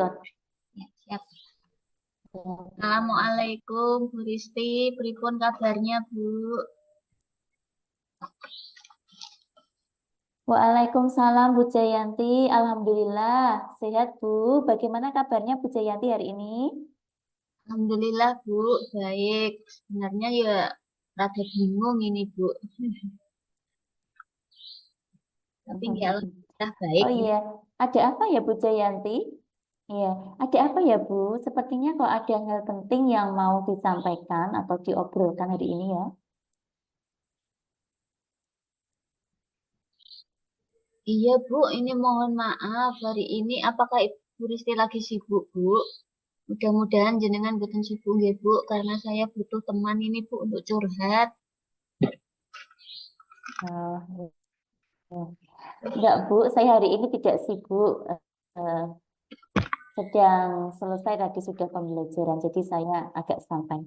record. Ya, siap. Assalamualaikum Bu Risti, pripun kabarnya Bu? Waalaikumsalam Bu Jayanti. Alhamdulillah sehat Bu. Bagaimana kabarnya Bu Jayanti hari ini? Alhamdulillah Bu, baik. Sebenarnya ya rada bingung ini Bu, tapi ya alhamdulillah baik Oh ya. iya, ada apa ya Bu Jayanti? Iya, ada apa ya Bu? Sepertinya kok ada hal penting yang mau disampaikan atau diobrolkan hari ini ya. Iya Bu, ini mohon maaf hari ini apakah Ibu Risti lagi sibuk Bu? Mudah-mudahan jenengan boten sibuk ya Bu, karena saya butuh teman ini Bu untuk curhat. Eh, Enggak Bu, saya hari ini tidak sibuk. Eh, Sedang selesai tadi sudah pembelajaran, jadi saya agak santai.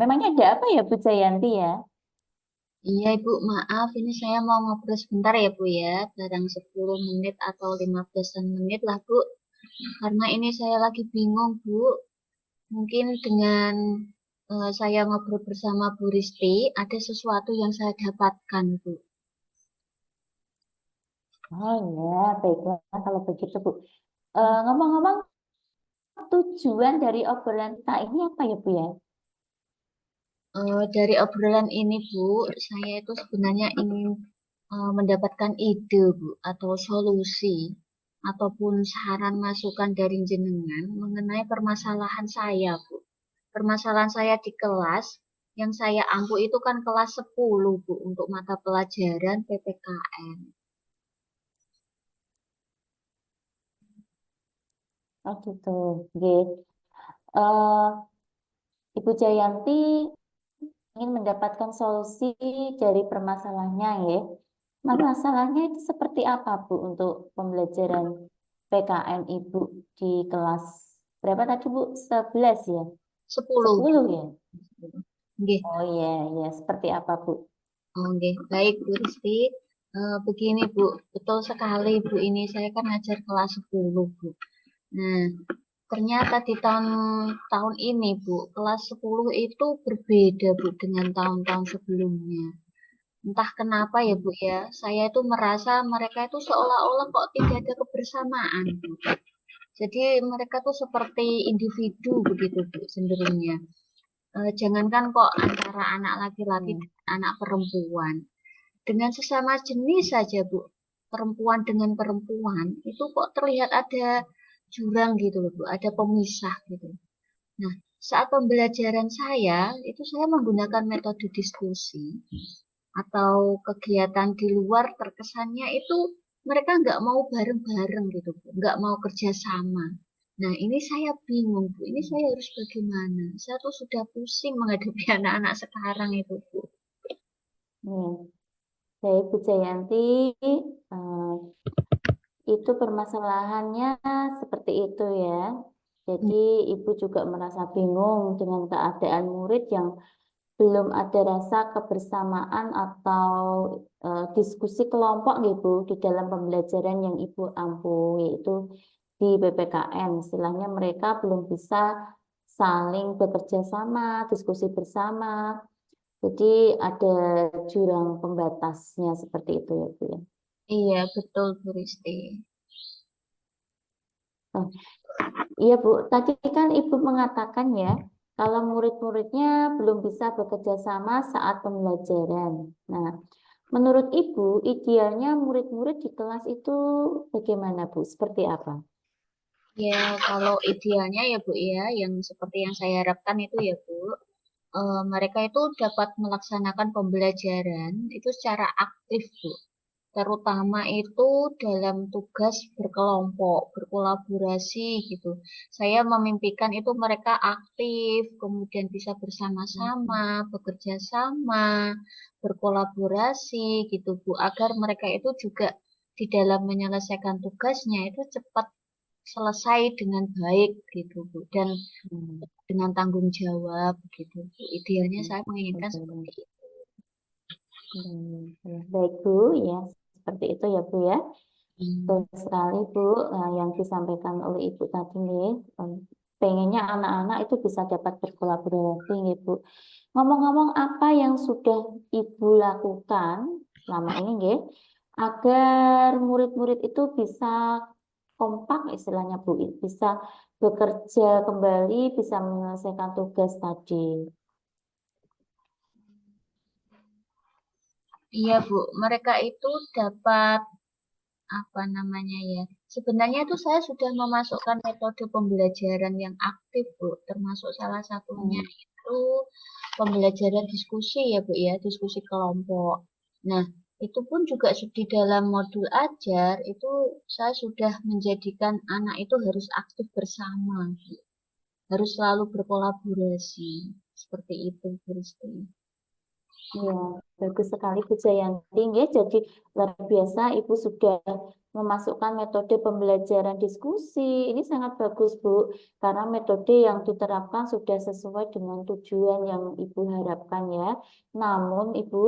Memangnya ada apa ya Bu Jayanti ya? Iya Ibu, maaf ini saya mau ngobrol sebentar ya Bu ya, barang 10 menit atau 15 menit lah Bu. Karena ini saya lagi bingung Bu, mungkin dengan saya ngobrol bersama Bu Risti, ada sesuatu yang saya dapatkan Bu. Oh ya, baiklah kalau begitu Bu. Ngomong-ngomong, tujuan dari obrolan kita ini apa ya Bu ya? Dari obrolan ini Bu, saya itu sebenarnya ingin mendapatkan ide Bu, atau solusi, ataupun saran masukan dari jenengan mengenai permasalahan saya Bu. Permasalahan saya di kelas, yang saya ampu itu kan kelas 10 Bu, untuk mata pelajaran PPKN. Oh gitu. Oke. Eh, Ibu Jayanti ingin mendapatkan solusi dari permasalahannya ya. Nah, masalahnya itu seperti apa Bu untuk pembelajaran PKN Ibu di kelas berapa tadi Bu? 11 ya? 10 Bu. 10 ya? Nggih. Oh iya, iya. Seperti apa Bu? Oke, baik Bu Risti. Begini Bu, betul sekali Bu, ini saya kan ngajar kelas 10 Bu. Nah, ternyata di tahun ini Bu, kelas 10 itu berbeda Bu dengan tahun-tahun sebelumnya. Entah kenapa ya Bu ya, saya itu merasa mereka itu seolah-olah kok tidak ada kebersamaan Bu. Jadi mereka tuh seperti individu begitu Bu cenderungnya. Jangankan kok antara anak laki-laki Hmm. dan anak perempuan. Dengan sesama jenis saja Bu, perempuan dengan perempuan, itu kok terlihat ada jurang gitu loh Bu, ada pemisah gitu. Nah, saat pembelajaran saya, itu saya menggunakan metode diskusi atau kegiatan di luar terkesannya itu mereka nggak mau bareng-bareng gitu Bu, nggak mau kerjasama. Nah, ini saya bingung Bu, ini saya harus bagaimana? Saya tuh sudah pusing menghadapi anak-anak sekarang itu Bu. Nih, baik Bu Jayanti, eh, itu permasalahannya seperti itu ya. Jadi Ibu juga merasa bingung dengan keadaan murid yang belum ada rasa kebersamaan atau diskusi kelompok gitu di dalam pembelajaran yang Ibu ampu, yaitu di PPKN. Istilahnya mereka belum bisa saling bekerja sama, diskusi bersama. Jadi ada jurang pembatasnya seperti itu ya Bu ya. Iya, betul Bu Risti. Oh, iya Bu, tadi kan Ibu mengatakan ya, kalau murid-muridnya belum bisa bekerja sama saat pembelajaran. Nah, menurut Ibu, idealnya murid-murid di kelas itu bagaimana Bu? Seperti apa? Ya, kalau idealnya ya Bu ya, yang seperti yang saya harapkan itu ya Bu, mereka itu dapat melaksanakan pembelajaran itu secara aktif Bu. Terutama itu dalam tugas berkelompok, berkolaborasi gitu. Saya memimpikan itu mereka aktif, kemudian bisa bersama-sama, bekerja sama, berkolaborasi gitu Bu, agar mereka itu juga di dalam menyelesaikan tugasnya itu cepat selesai dengan baik gitu Bu, dan Hmm, dengan tanggung jawab gitu Bu. Idealnya hmm, saya menginginkan hmm, seperti itu. Baik Bu, ya seperti itu ya Bu ya. Hmm. Betul sekali, Bu. Nah, yang disampaikan oleh Ibu tadi nih, pengennya anak-anak itu bisa dapat berkolaborasi nih, Bu. Ngomong-ngomong, apa yang sudah Ibu lakukan selama ini nggih, agar murid-murid itu bisa kompak istilahnya, Bu, bisa bekerja kembali, bisa menyelesaikan tugas tadi. Iya, Bu. Mereka itu dapat apa namanya ya? Sebenarnya itu saya sudah memasukkan metode pembelajaran yang aktif, Bu. Termasuk salah satunya Hmm. itu pembelajaran diskusi ya, Bu ya, diskusi kelompok. Nah, itu pun juga di dalam modul ajar itu saya sudah menjadikan anak itu harus aktif bersama, Bu. Harus selalu berkolaborasi. Seperti itu, Bu Risti. Iya, bagus sekali Bu Jayanti. Nggih, jadi luar biasa Ibu sudah memasukkan metode pembelajaran diskusi. Ini sangat bagus Bu, karena metode yang diterapkan sudah sesuai dengan tujuan yang Ibu harapkan ya. Namun Ibu,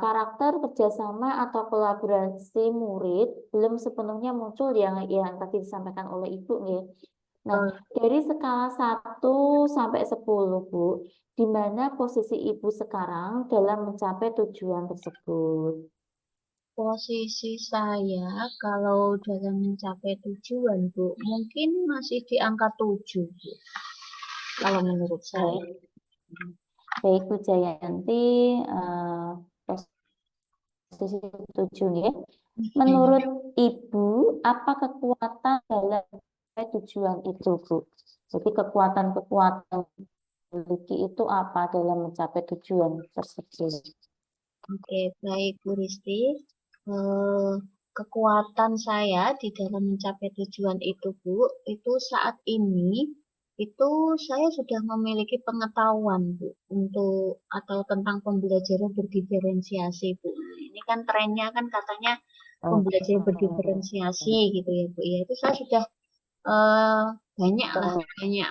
karakter kerjasama atau kolaborasi murid belum sepenuhnya muncul yang tadi disampaikan oleh Ibu nggih. Nah, dari skala 1 sampai 10, Bu, di mana posisi Ibu sekarang dalam mencapai tujuan tersebut? Posisi saya kalau dalam mencapai tujuan, Bu, mungkin masih di angka 7, Bu, kalau menurut saya. Baik, baik Bu Jayanti, posisi 7 ya. Menurut Ibu, apa kekuatan dalam mencapai tujuan itu, Bu? Jadi kekuatan-kekuatan yang dimiliki itu apa dalam mencapai tujuan tersebut? Oke, baik Bu Risti. Eh, Kekuatan saya di dalam mencapai tujuan itu, Bu, itu saat ini itu saya sudah memiliki pengetahuan, Bu, untuk atau tentang pembelajaran berdiferensiasi, Bu. Nah, ini kan trennya kan katanya pembelajaran Oh, berdiferensiasi gitu ya, Bu. Ya, itu saya sudah eh, banyak lah, betul. banyak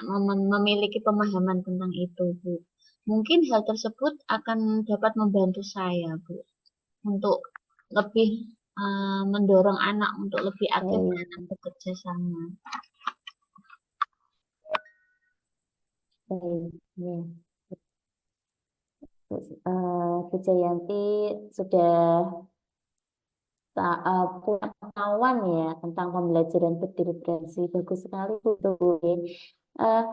memiliki pemahaman tentang itu, Bu. Mungkin hal tersebut akan dapat membantu saya, Bu, untuk lebih mendorong anak untuk lebih aktif dalam Baik, bekerja sama. baik. Ya. Bu Jayanti sudah punya pengetahuan ya tentang pembelajaran berdifferensi. Bagus sekali Bu. Eh,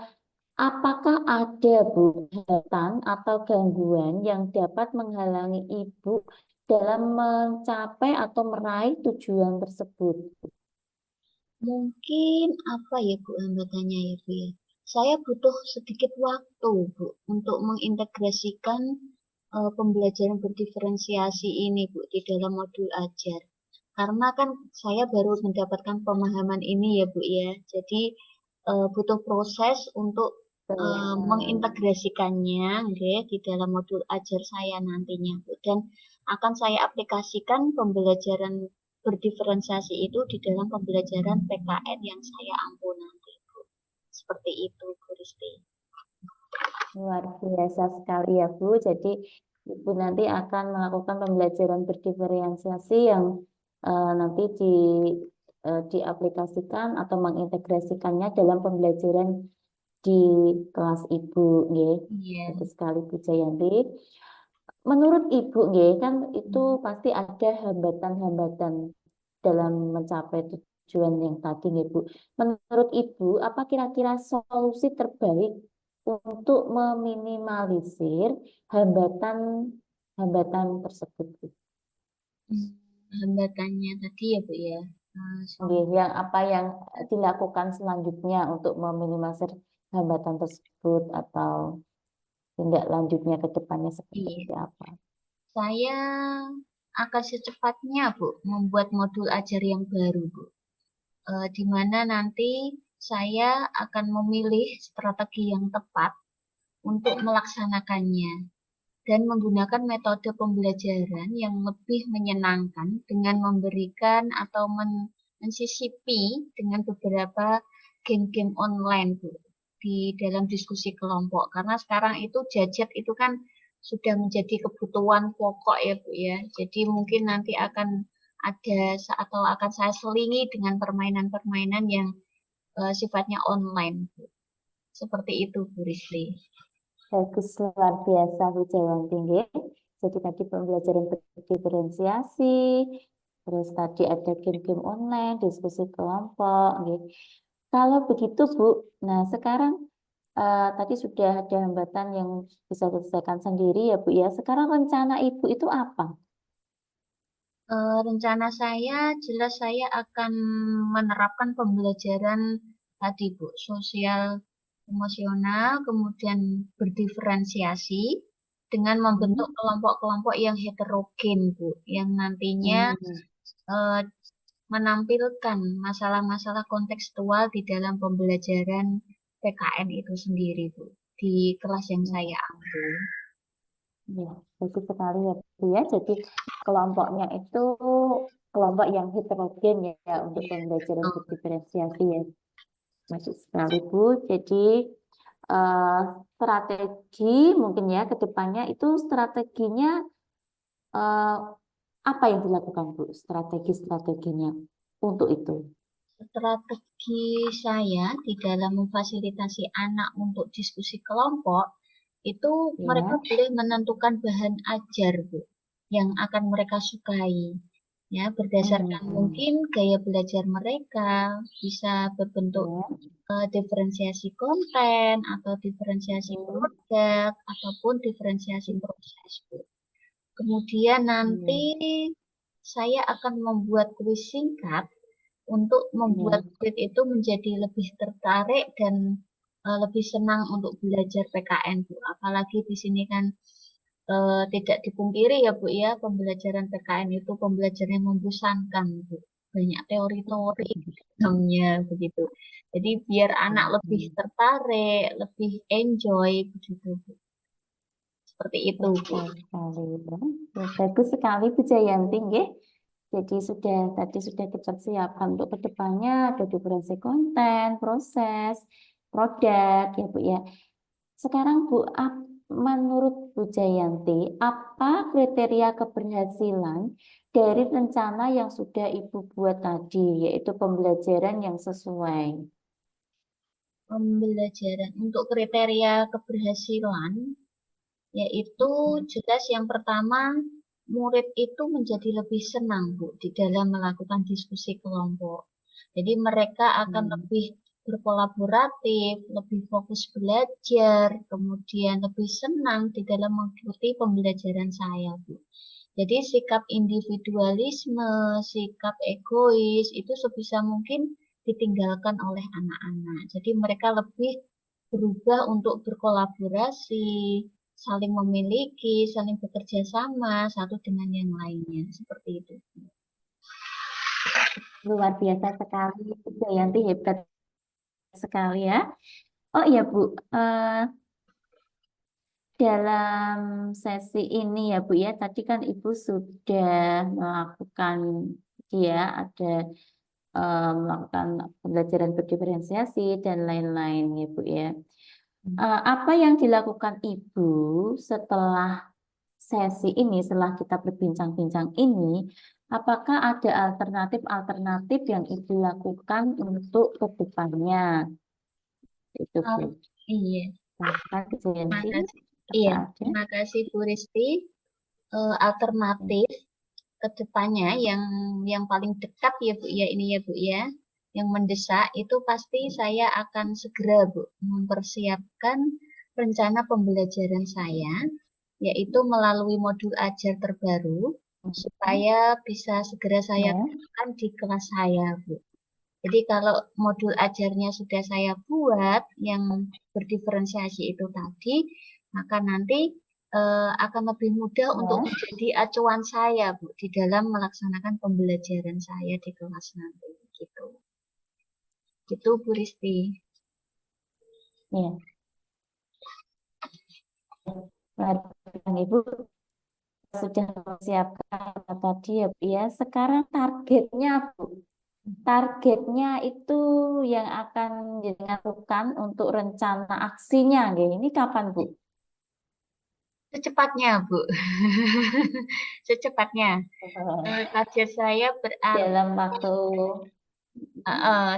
apakah ada Bu hambatan atau gangguan yang dapat menghalangi Ibu dalam mencapai atau meraih tujuan tersebut? Mungkin apa ya Bu hambatannya ya Bu ya? Saya butuh sedikit waktu Bu untuk mengintegrasikan pembelajaran berdiferensiasi ini Bu di dalam modul ajar. Karena kan saya baru mendapatkan pemahaman ini ya Bu ya. Jadi butuh proses untuk mengintegrasikannya nggih, di dalam modul ajar saya nantinya Bu. Dan akan saya aplikasikan pembelajaran berdiferensiasi itu di dalam pembelajaran PKN yang saya ampu nanti Bu. Seperti itu Bu Risti. Luar biasa sekali ya Bu. Jadi Ibu nanti akan melakukan pembelajaran berdiferensiasi yang nanti diaplikasikan atau mengintegrasikannya dalam pembelajaran di kelas Ibu, nggih. Iya. Bagus sekali Bu Jayanti. Menurut Ibu, nggih, kan itu pasti ada hambatan-hambatan dalam mencapai tujuan yang tadi, nggih, Bu. Menurut Ibu, apa kira-kira solusi terbaik untuk meminimalisir hambatan-hambatan tersebut, Bu? Hambatannya tadi ya Bu ya. Nggih, yang apa yang dilakukan selanjutnya untuk meminimalisir hambatan tersebut atau tindak lanjutnya ke depannya Iya. seperti apa? Saya akan secepatnya Bu membuat modul ajar yang baru Bu. Di mana nanti saya akan memilih strategi yang tepat untuk melaksanakannya dan menggunakan metode pembelajaran yang lebih menyenangkan dengan memberikan atau mensisipi dengan beberapa game-game online Bu di dalam diskusi kelompok karena sekarang itu gadget itu kan sudah menjadi kebutuhan pokok ya Bu ya. Jadi mungkin nanti akan atau akan saya selingi dengan permainan-permainan yang sifatnya online, Bu. Seperti itu, Bu Risti. Bagus, luar biasa Bu Jayanti, nggih. Jadi tadi pembelajaran diferensiasi, terus tadi ada game-game online, diskusi kelompok, nggih. Kalau begitu Bu, nah sekarang tadi sudah ada hambatan yang bisa diselesaikan sendiri ya Bu ya. Sekarang rencana Ibu itu apa? Rencana saya jelas saya akan menerapkan pembelajaran tadi, Bu, sosial emosional, kemudian berdiferensiasi dengan membentuk Hmm. kelompok-kelompok yang heterogen, Bu, yang nantinya Hmm. eh, menampilkan masalah-masalah kontekstual di dalam pembelajaran PKN itu sendiri, Bu, di kelas yang saya Ya, ambil. ya, bagus sekali ya Bu ya. Jadi kelompoknya itu kelompok yang heterogen ya untuk pembelajaran Oh, berdiferensiasi ya. Masuk sekali Bu. Jadi eh, strategi mungkin ya ke depannya itu strateginya eh, apa yang dilakukan Bu? Strategi-strateginya untuk itu. strategi saya di dalam memfasilitasi anak untuk diskusi kelompok itu mereka Ya. boleh menentukan bahan ajar, Bu, yang akan mereka sukai. Ya, berdasarkan Hmm. mungkin gaya belajar mereka bisa berbentuk Ya. diferensiasi konten atau diferensiasi Hmm. produk ataupun diferensiasi proses, Bu. Kemudian nanti Iya. saya akan membuat kuis singkat untuk membuat Iya. murid itu menjadi lebih tertarik dan lebih senang untuk belajar PKN, Bu. Apalagi di sini kan tidak dipungkiri ya, Bu ya, pembelajaran PKN itu pembelajaran yang membosankan, Bu. Banyak teori-teori dalamnya begitu. Jadi biar anak lebih Hmm. tertarik, lebih enjoy begitu, Bu. Seperti itu, Bu. Betul sekali ya. Ya, bagus sekali Bu Jayanti nggih. Jadi tadi sudah dipersiapkan untuk kedepannya ada diferensi konten, proses, produk ya Bu ya. Sekarang Bu, menurut Bu Jayanti, apa kriteria keberhasilan dari rencana yang sudah Ibu buat tadi, yaitu pembelajaran yang sesuai? Pembelajaran untuk kriteria keberhasilan yaitu jelas yang pertama murid itu menjadi lebih senang, Bu, di dalam melakukan diskusi kelompok. Jadi mereka akan Hmm. lebih berkolaboratif, lebih fokus belajar, kemudian lebih senang di dalam mengikuti pembelajaran saya, Bu. Jadi sikap individualisme, sikap egois itu sebisa mungkin ditinggalkan oleh anak-anak. Jadi mereka lebih berubah untuk berkolaborasi, saling memiliki, saling bekerja sama satu dengan yang lainnya. Seperti itu. Luar biasa sekali, Bu Jayanti hebat sekali ya. Oh iya Bu, dalam sesi ini ya Bu ya, tadi kan Ibu sudah melakukan ada melakukan pembelajaran berdiferensiasi dan lain-lain ya Bu ya. Apa yang dilakukan Ibu setelah sesi ini, setelah kita berbincang-bincang ini, apakah ada alternatif-alternatif yang Ibu lakukan untuk kedepannya? Itu Bu. Oh, iya, Bahkan terima Jayanti, kasih. apa Iya, ada? terima kasih Bu Risti. Alternatif ke depannya yang paling dekat ya Bu ya ini ya Bu ya, yang mendesak itu pasti saya akan segera Bu mempersiapkan rencana pembelajaran saya, yaitu melalui modul ajar terbaru supaya bisa segera saya Ya. terapkan di kelas saya, Bu. Jadi kalau modul ajarnya sudah saya buat yang berdiferensiasi itu tadi, maka nanti akan lebih mudah untuk Ya. menjadi acuan saya, Bu, di dalam melaksanakan pembelajaran saya di kelas nanti. Gitu. Gitu, Bu Risti. Ya. Nah, Ibu sudah mempersiapkan tadi ya, Bu ya. Sekarang targetnya, Bu. Targetnya itu yang akan dilakukan untuk rencana aksinya, nggih. Ini kapan, Bu? Secepatnya, Bu. Secepatnya. Target saya berarti Dalam waktu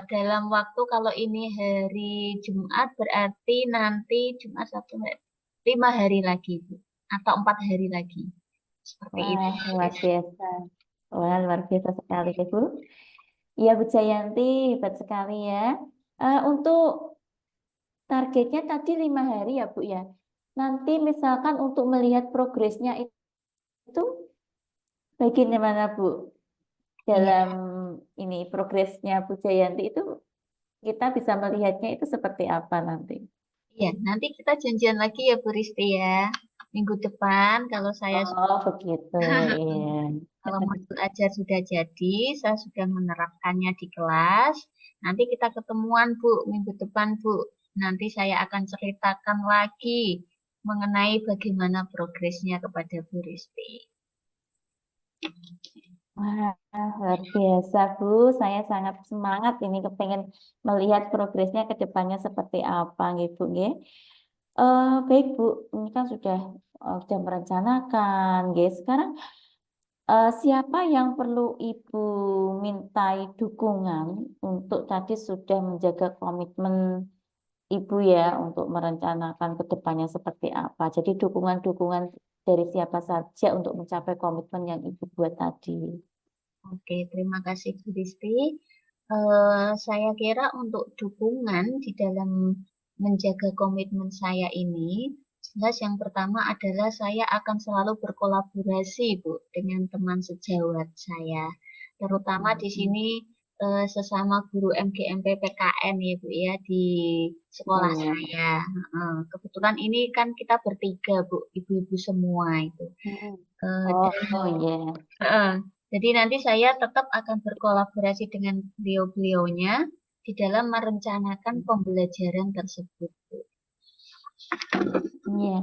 dalam waktu kalau ini hari Jumat berarti nanti Jumat satu 5 hari lagi, Bu. Atau 4 hari lagi. Seperti itu, wah, Bu luar Rizky. biasa. Wah, luar biasa sekali, Bu. Iya, Bu Jayanti, hebat sekali ya. Untuk targetnya tadi 5 hari ya, Bu ya. Nanti misalkan untuk melihat progresnya itu bagaimana, Bu? Iya, Dalam ini progresnya Bu Jayanti itu kita bisa melihatnya itu seperti apa nanti? iya. Nanti kita janjian lagi ya, Bu Rizky ya. Minggu depan kalau saya Oh, begitu. Iya. kalau modul ajar sudah jadi, saya sudah menerapkannya di kelas. Nanti kita ketemuan, Bu, minggu depan, Bu. Nanti saya akan ceritakan lagi mengenai bagaimana progresnya kepada Bu Risti. Wah, luar biasa, Bu. Saya sangat semangat ini kepengen melihat progresnya ke depannya seperti apa, gitu, nggih. Baik, Bu. Ini kan sudah merencanakan, nggih. Sekarang siapa yang perlu Ibu mintai dukungan untuk tadi sudah menjaga komitmen Ibu ya untuk merencanakan ke depannya seperti apa. Jadi dukungan-dukungan dari siapa saja untuk mencapai komitmen yang Ibu buat tadi. Oke, terima kasih Bu Risti. Saya kira untuk dukungan di dalam menjaga komitmen saya ini, jelas yang pertama adalah saya akan selalu berkolaborasi, Bu, dengan teman sejawat saya. Terutama di sini sesama guru MGMP PKN ya, Bu, ya, di sekolah Iya. saya. Kebetulan ini kan kita bertiga, Bu, ibu-ibu semua itu. Hmm. Dan Oh iya. Heeh. Jadi nanti saya tetap akan berkolaborasi dengan beliau-beliaunya di dalam merencanakan pembelajaran tersebut. Iya.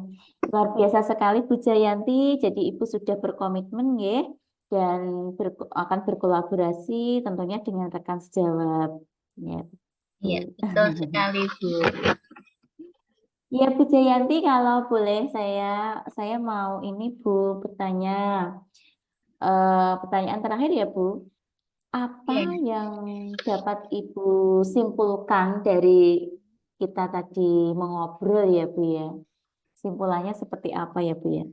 Luar biasa sekali Bu Jayanti. Jadi Ibu sudah berkomitmen ya dan akan berkolaborasi tentunya dengan rekan sejawat. Ya, Iya, betul. betul sekali, Bu. Ya Bu Jayanti kalau boleh saya mau ini Bu bertanya. Pertanyaan terakhir ya, Bu. Apa Iya, yang dapat Ibu simpulkan dari kita tadi mengobrol ya, Bu ya? Simpulannya seperti apa ya, Bu ya?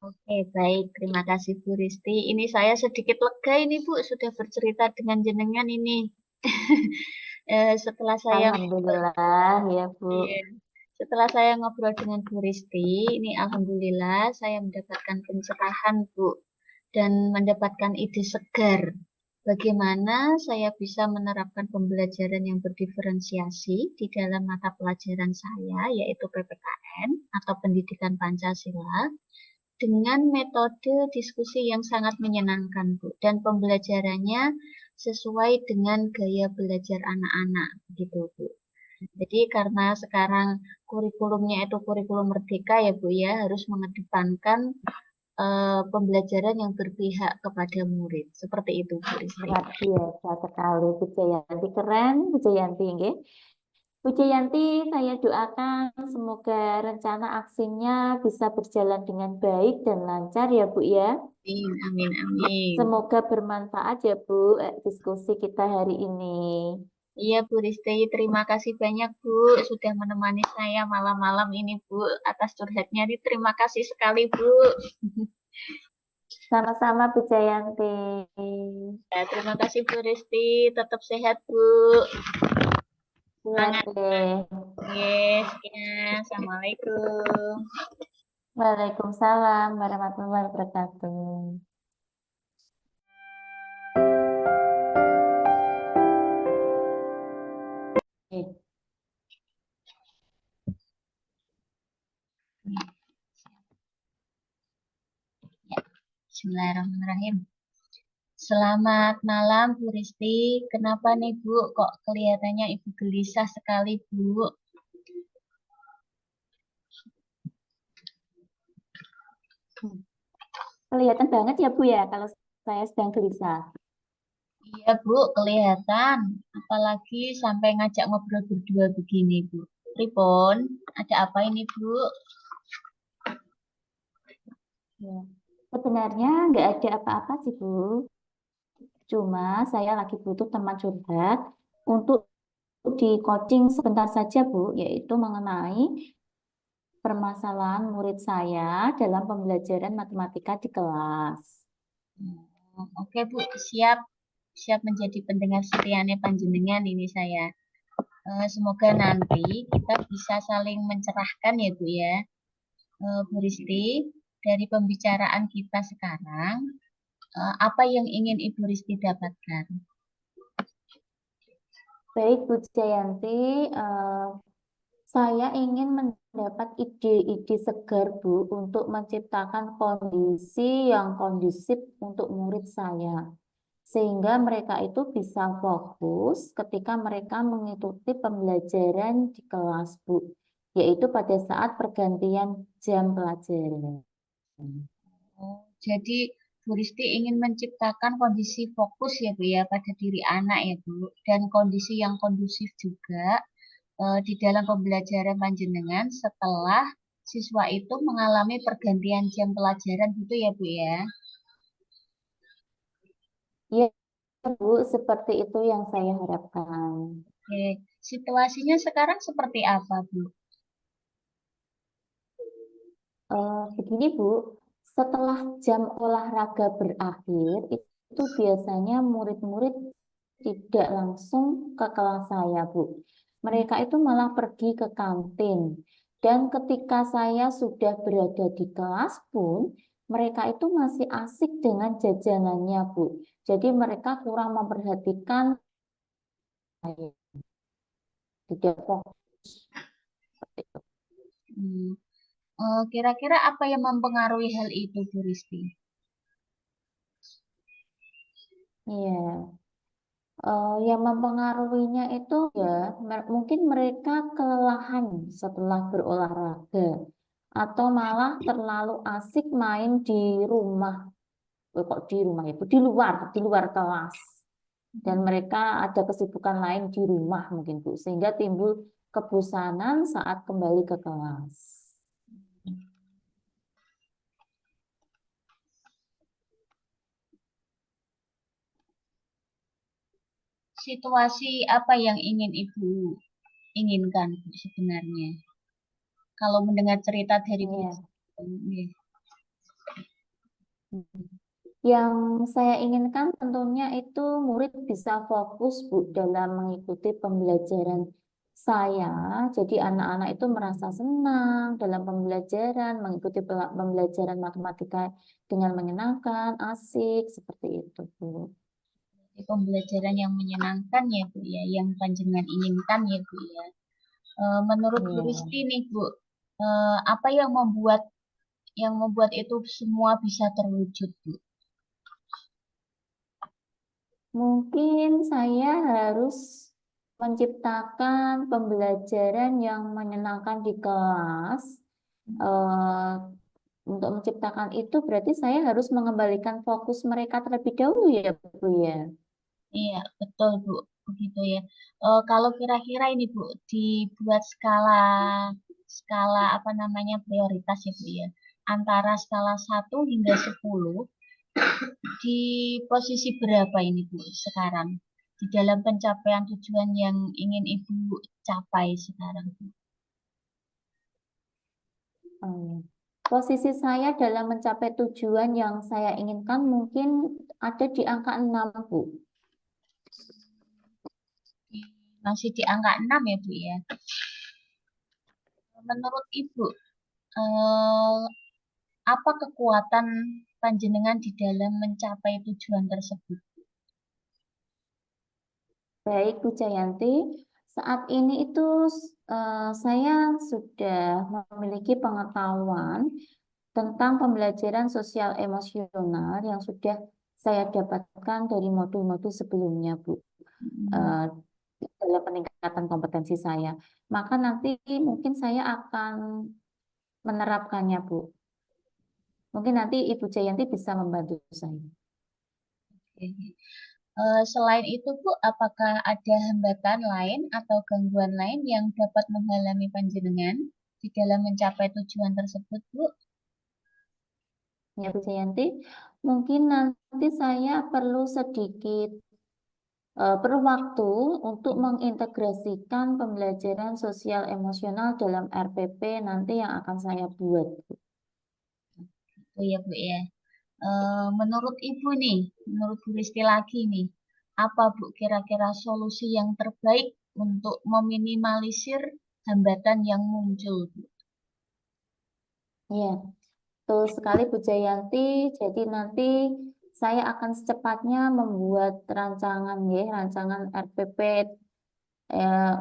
oke, baik. Terima kasih, Bu Risti. Ini saya sedikit lega ini, Bu, sudah bercerita dengan jenengan ini. Setelah saya Alhamdulillah ya, Bu. Iya. Setelah saya ngobrol dengan Bu Risti, ini alhamdulillah saya mendapatkan pencerahan, Bu, dan mendapatkan ide segar bagaimana saya bisa menerapkan pembelajaran yang berdiferensiasi di dalam mata pelajaran saya, yaitu PPKN atau Pendidikan Pancasila, dengan metode diskusi yang sangat menyenangkan, Bu, dan pembelajarannya sesuai dengan gaya belajar anak-anak, gitu, Bu. Jadi karena sekarang kurikulumnya itu kurikulum merdeka ya Bu ya, harus mengedepankan pembelajaran yang berpihak kepada murid. Seperti itu Bu Rizky. Luar biasa sekali, Bu Jayanti. Keren, Bu Jayanti. Nggih. Bu Jayanti, saya doakan semoga rencana aksinya bisa berjalan dengan baik dan lancar ya, Bu ya. Amin, amin, amin. Semoga bermanfaat ya Bu, diskusi kita hari ini. Iya Bu Rizky, terima kasih banyak Bu sudah menemani saya malam-malam ini Bu atas curhatnya. Terima kasih sekali Bu. Sama-sama Bu Jayanti. Ya, terima kasih Bu Rizky, tetap sehat Bu. Siap Semangat. deh. Yes, ya. Assalamualaikum. Waalaikumsalam warahmatullahi wabarakatuh. Eh, Bismillahirrahmanirrahim. Selamat malam Bu Risti. Kenapa nih Bu? Kok kelihatannya Ibu gelisah sekali Bu? Kelihatan banget ya Bu ya kalau saya sedang gelisah. Iya Bu, kelihatan. Apalagi sampai ngajak ngobrol berdua begini Bu. Ripon, ada apa ini Bu? Ya. Sebenarnya nggak ada apa-apa sih, Bu. Cuma saya lagi butuh teman curhat untuk di coaching sebentar saja, Bu, yaitu mengenai permasalahan murid saya dalam pembelajaran matematika di kelas. Oke Bu, siap siap menjadi pendengar setianya panjenengan ini saya. Semoga nanti kita bisa saling mencerahkan ya Bu ya. Bu Risti, dari pembicaraan kita sekarang, apa yang ingin Ibu Risti dapatkan? Baik, Bu Jayanti, eh, saya ingin mendapat ide-ide segar, Bu, untuk menciptakan kondisi yang kondusif untuk murid saya, sehingga mereka itu bisa fokus ketika mereka mengikuti pembelajaran di kelas, Bu, yaitu pada saat pergantian jam pelajaran. Oh, jadi Bu Risti ingin menciptakan kondisi fokus ya Bu ya pada diri anak ya Bu, dan kondisi yang kondusif juga di dalam pembelajaran panjenengan setelah siswa itu mengalami pergantian jam pelajaran gitu ya Bu ya. Ya, Bu, seperti itu yang saya harapkan. Oke, situasinya sekarang seperti apa Bu? Begini Bu, setelah jam olahraga berakhir, itu biasanya murid-murid tidak langsung ke kelas saya, Bu. Mereka itu malah pergi ke kantin. Dan ketika saya sudah berada di kelas pun, mereka itu masih asik dengan jajanannya, Bu. Jadi mereka kurang memperhatikan saya, tidak fokus. Hmm, kira-kira apa yang mempengaruhi hal itu Bu Risti? Iya. Yang mempengaruhinya itu ya mungkin mereka kelelahan setelah berolahraga atau malah terlalu asik main di rumah. Kok di rumah itu di luar kelas, dan mereka ada kesibukan lain di rumah mungkin Bu, sehingga timbul kebosanan saat kembali ke kelas. Situasi apa yang ingin Ibu inginkan Bu, sebenarnya? Kalau mendengar cerita dari Bu Iya. Risti. Yang saya inginkan tentunya itu murid bisa fokus, Bu, dalam mengikuti pembelajaran saya. Jadi anak-anak itu merasa senang dalam pembelajaran, mengikuti pembelajaran matematika dengan menyenangkan, asik, seperti itu, Bu. Pembelajaran yang menyenangkan ya Bu ya, yang panjenengan inginkan ya Bu ya. Menurut Bu Iya. Risti nih Bu, apa yang membuat itu semua bisa terwujud Bu? Mungkin saya harus menciptakan pembelajaran yang menyenangkan di kelas. Eh, untuk menciptakan itu berarti saya harus mengembalikan fokus mereka terlebih dahulu ya, Bu ya. Iya betul Bu, begitu ya. Kalau kira-kira ini Bu dibuat skala skala apa namanya prioritas ya Bu ya, antara skala 1 hingga 10 di posisi berapa ini Bu sekarang di dalam pencapaian tujuan yang ingin Ibu capai sekarang Bu? Oh, ya. Posisi saya dalam mencapai tujuan yang saya inginkan mungkin ada di angka 6, Bu. Masih di angka 6 ya Bu ya. Menurut Ibu, eh, apa kekuatan panjenengan di dalam mencapai tujuan tersebut? Baik, Bu Jayanti. Saat ini itu saya sudah memiliki pengetahuan tentang pembelajaran sosial emosional yang sudah saya dapatkan dari modul-modul sebelumnya, Bu. Hmm, Eh, dalam peningkatan kompetensi saya. Maka nanti mungkin saya akan menerapkannya, Bu. Mungkin nanti Ibu Jayanti bisa membantu saya. oke. Selain itu, Bu, apakah ada hambatan lain atau gangguan lain yang dapat menghalangi panjenengan di dalam mencapai tujuan tersebut, Bu? Ya, Bu Jayanti, mungkin nanti saya perlu sedikit perlu waktu untuk mengintegrasikan pembelajaran sosial emosional dalam RPP nanti yang akan saya buat, Bu. Oh ya Bu ya. Menurut Ibu nih, menurut Bu Risti lagi nih, apa Bu kira-kira solusi yang terbaik untuk meminimalisir hambatan yang muncul, Bu? Ya, betul sekali Bu Jayanti. Jadi nanti saya akan secepatnya membuat rancangan ya, rancangan RPP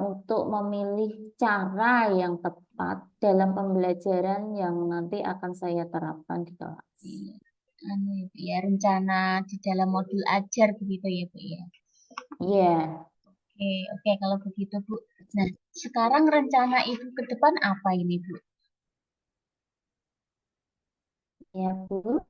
untuk memilih cara yang tepat dalam pembelajaran yang nanti akan saya terapkan di kelas. Iya. Anu ya, Bu ya, rencana di dalam modul ajar begitu ya Bu ya. Iya, Oke, oke kalau begitu Bu. Nah, sekarang rencana Ibu ke depan apa ini Bu? ya Bu.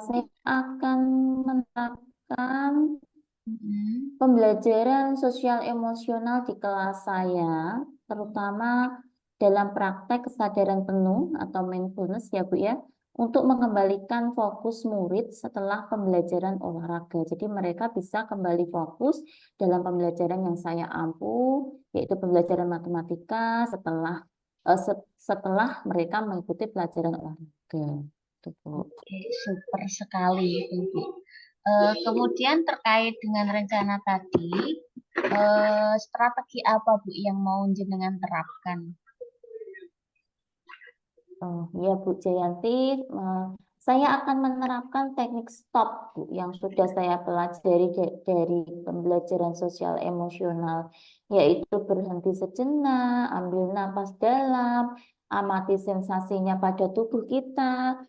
Saya akan menerapkan Mm-mm. pembelajaran sosial emosional di kelas saya, terutama dalam praktek kesadaran penuh atau mindfulness ya Bu ya, untuk mengembalikan fokus murid setelah pembelajaran olahraga. Jadi mereka bisa kembali fokus dalam pembelajaran yang saya ampu, yaitu pembelajaran matematika setelah mereka mengikuti pelajaran olahraga. Itu, Bu. Oke, super sekali itu Bu. Kemudian terkait dengan rencana tadi, strategi apa Bu yang mau jenengan terapkan? Oh, ya Bu Jayanti, eh, saya akan menerapkan teknik stop Bu, yang sudah saya pelajari dari pembelajaran sosial emosional, yaitu berhenti sejenak, ambil napas dalam, amati sensasinya pada tubuh kita,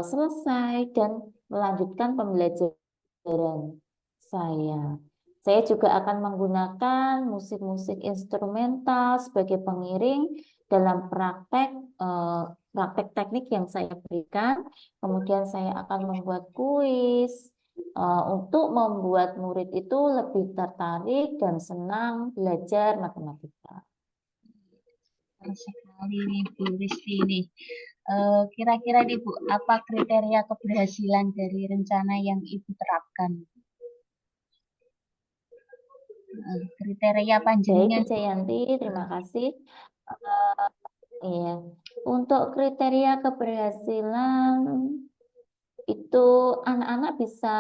selesai, dan melanjutkan pembelajaran saya. Saya juga akan menggunakan musik-musik instrumental sebagai pengiring dalam eh, praktek teknik yang saya berikan. Kemudian saya akan membuat kuis untuk membuat murid itu lebih tertarik dan senang belajar matematika. Keren sekali nih Bu Risti nih. Kira-kira nih Bu, apa kriteria keberhasilan dari rencana yang Ibu terapkan? Kriteria Baik, panjenengan Bu Bu. Jayanti, terima kasih. Eh, iya, untuk kriteria keberhasilan itu anak-anak bisa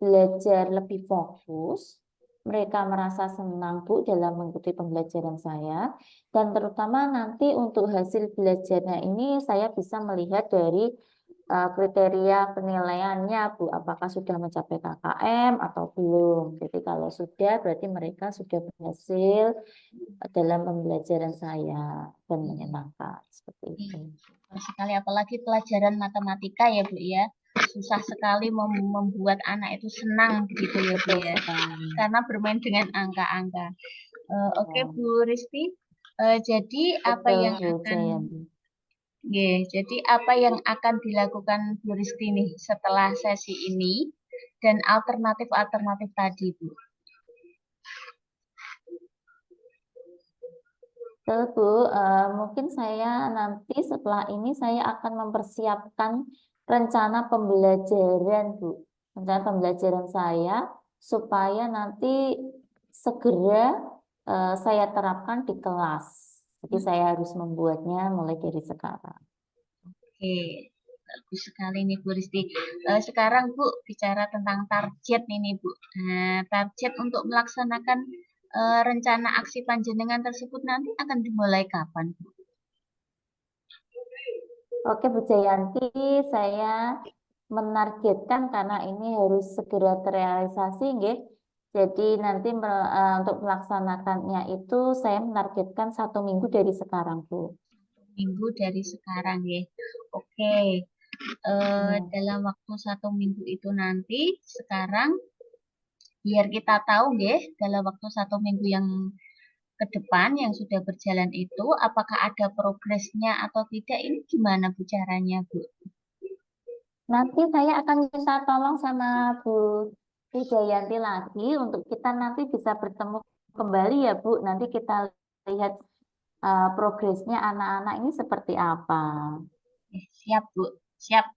belajar lebih fokus, mereka merasa senang Bu dalam mengikuti pembelajaran saya, dan terutama nanti untuk hasil belajarnya ini saya bisa melihat dari kriteria penilaiannya Bu, apakah sudah mencapai KKM atau belum. Jadi kalau sudah berarti mereka sudah berhasil dalam pembelajaran saya dan menyenangkan seperti itu. Sekali apalagi pelajaran matematika ya Bu ya. Susah sekali membuat anak itu senang begitu ya Bu Betul ya. sekali. Karena bermain dengan angka-angka. Oke Ya, Bu Risti, jadi apa betul yang Bu akan Jayanti. jadi apa yang akan dilakukan Bu Risti nih setelah sesi ini dan alternatif-alternatif tadi Bu? Betul, Bu. Mungkin saya nanti setelah ini saya akan mempersiapkan rencana pembelajaran, Bu. Rencana pembelajaran saya supaya nanti segera saya terapkan di kelas. Jadi saya harus membuatnya mulai dari sekarang. Oke, bagus sekali nih Bu Risti. Sekarang Bu bicara tentang target nih Bu. Nah, target untuk melaksanakan rencana aksi panjenengan tersebut nanti akan dimulai kapan Bu? Oke, Bu Jayanti, saya menargetkan karena ini harus segera terrealisasi, nggih. Jadi nanti untuk melaksanakannya itu saya menargetkan 1 minggu dari sekarang, Bu. Minggu dari sekarang ya. Oke, Ya. dalam waktu 1 minggu itu nanti sekarang biar kita tahu ya dalam waktu 1 minggu yang ke depan yang sudah berjalan itu apakah ada progresnya atau tidak ini gimana Bu caranya Bu? Nanti saya akan minta tolong sama Bu Jayanti lagi untuk kita nanti bisa bertemu kembali ya, Bu. Nanti kita lihat progresnya anak-anak ini seperti apa. Siap Bu, siap.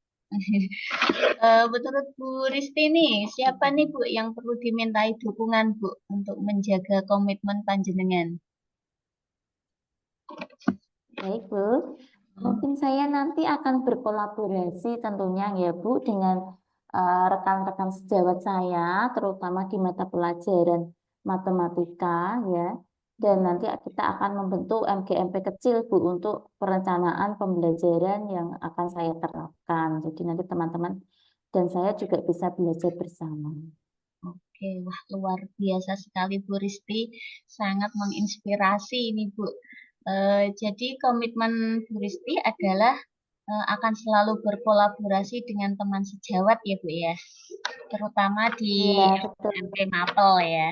Menurut Bu Risti nih, siapa nih Bu yang perlu dimintai dukungan Bu untuk menjaga komitmen panjenengan? Baik, Bu. Mungkin saya nanti akan berkolaborasi tentunya ya, Bu, dengan rekan-rekan sejawat saya, terutama di mata pelajaran matematika ya. Dan nanti kita akan membentuk MGMP kecil, Bu, untuk perencanaan pembelajaran yang akan saya terapkan. Jadi nanti teman-teman dan saya juga bisa belajar bersama. Oke, wah luar biasa sekali Bu Risti, sangat menginspirasi ini Bu. Jadi komitmen Bu Risti adalah akan selalu berkolaborasi dengan teman sejawat ya Bu ya, terutama Iya, di betul. SMP Mapel ya.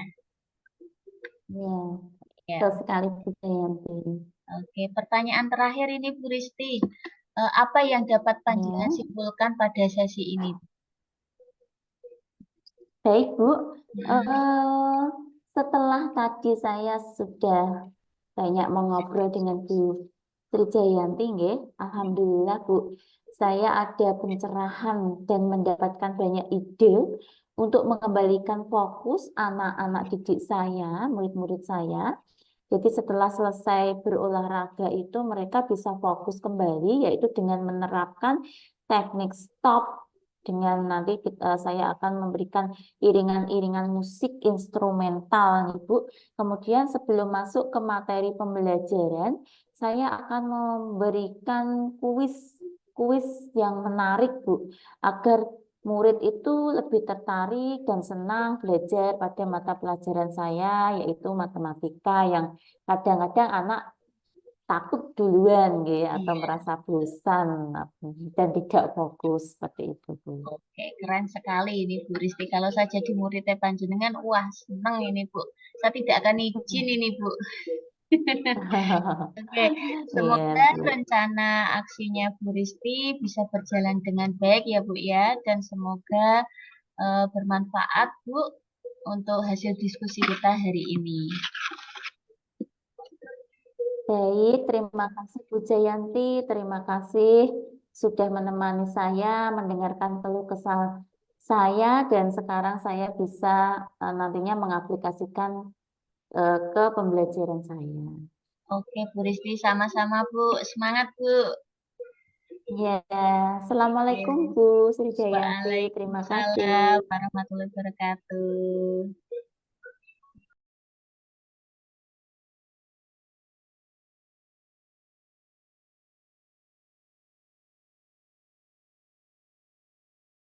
Iya, Ya, betul sekali, Bu Jayanti. oke. Pertanyaan terakhir ini Bu Risti, apa yang dapat panjenengan Ya. simpulkan pada sesi ini? Baik, Bu. Hmm, Eh, Setelah tadi saya sudah banyak mengobrol dengan Bu Sri Jayanti, nggih. Alhamdulillah, Bu. Saya ada pencerahan dan mendapatkan banyak ide untuk mengembalikan fokus anak-anak didik saya, murid-murid saya. Jadi setelah selesai berolahraga itu mereka bisa fokus kembali, yaitu dengan menerapkan teknik stop, dengan nanti saya akan memberikan iringan-iringan musik instrumental nih, Bu. Kemudian sebelum masuk ke materi pembelajaran, saya akan memberikan kuis yang menarik, Bu, agar murid itu lebih tertarik dan senang belajar pada mata pelajaran saya, yaitu matematika, yang kadang-kadang anak takut duluan gitu ya, atau iya. merasa bosan dan tidak fokus seperti itu, Bu. Oke, keren sekali ini Bu Risti. Kalau saya jadi muridnya panjenengan, wah senang ini Bu. Saya tidak akan izin ini Bu. Oke, Iya, semoga Bu. rencana aksinya Bu Risti bisa berjalan dengan baik ya Bu ya. Dan semoga bermanfaat Bu untuk hasil diskusi kita hari ini. Baik, terima kasih Bu Jayanti, terima kasih sudah menemani saya, mendengarkan keluh kesah saya, dan sekarang saya bisa nantinya mengaplikasikan ke pembelajaran saya. Oke, Bu Risti sama-sama Bu. Semangat Bu. Ya, Assalamualaikum Oke. Bu Sri Jayanti, terima kasih. Waalaikumsalam warahmatullahi wabarakatuh.